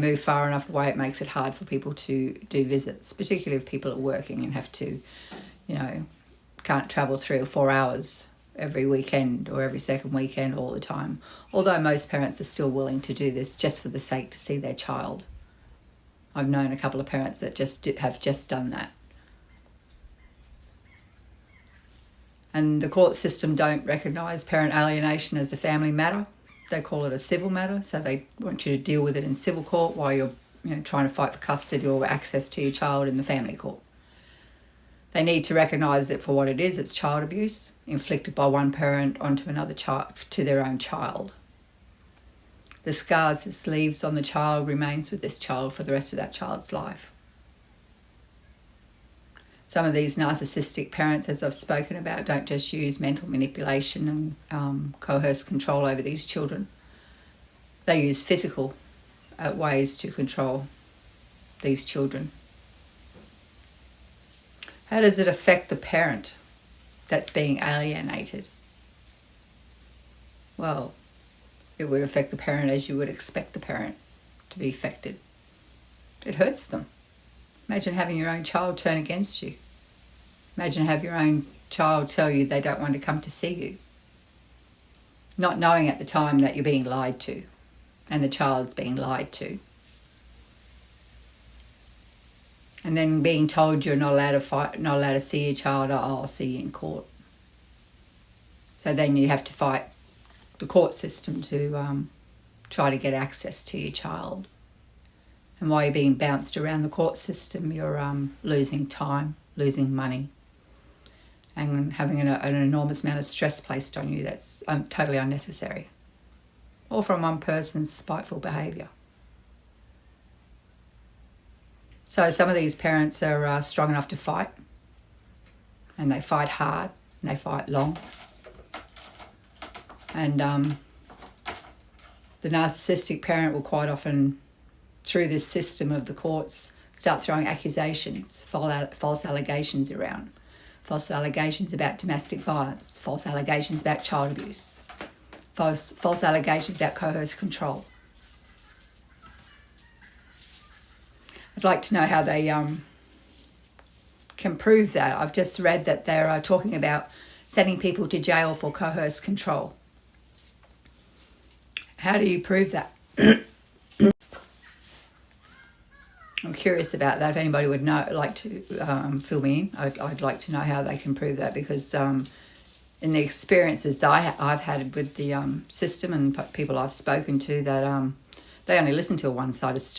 move far enough away, it makes it hard for people to do visits, particularly if people are working and have to, can't travel 3 or 4 hours every weekend or every second weekend all the time. Although most parents are still willing to do this just for the sake to see their child. I've known a couple of parents that have just done that. And the court system don't recognise parent alienation as a family matter. They call it a civil matter, so they want you to deal with it in civil court while you're trying to fight for custody or access to your child in the family court. They need to recognise it for what it is. It's child abuse inflicted by one parent onto another child, to their own child. The scars this leaves on the child remains with this child for the rest of that child's life. Some of these narcissistic parents, as I've spoken about, don't just use mental manipulation and coerced control over these children. They use physical ways to control these children. How does it affect the parent that's being alienated? Well, it would affect the parent as you would expect the parent to be affected. It hurts them. Imagine having your own child turn against you. Imagine having your own child tell you they don't want to come to see you. Not knowing at the time that you're being lied to and the child's being lied to. And then being told you're not allowed to fight, not allowed to see your child, I'll see you in court. So then you have to fight the court system to try to get access to your child. And while you're being bounced around the court system, you're losing time, losing money, and having an enormous amount of stress placed on you that's totally unnecessary. All from one person's spiteful behaviour. So some of these parents are strong enough to fight, and they fight hard, and they fight long. And the narcissistic parent will quite often, through this system of the courts, start throwing accusations, false allegations around. False allegations about domestic violence, false allegations about child abuse, false allegations about coerced control. I'd like to know how they can prove that. I've just read that they're talking about sending people to jail for coerced control. How do you prove that? I'm curious about that. If anybody would know, like to fill me in, I'd like to know how they can prove that, because in the experiences that I've had with the system and people I've spoken to, that they only listen to a one-sided story.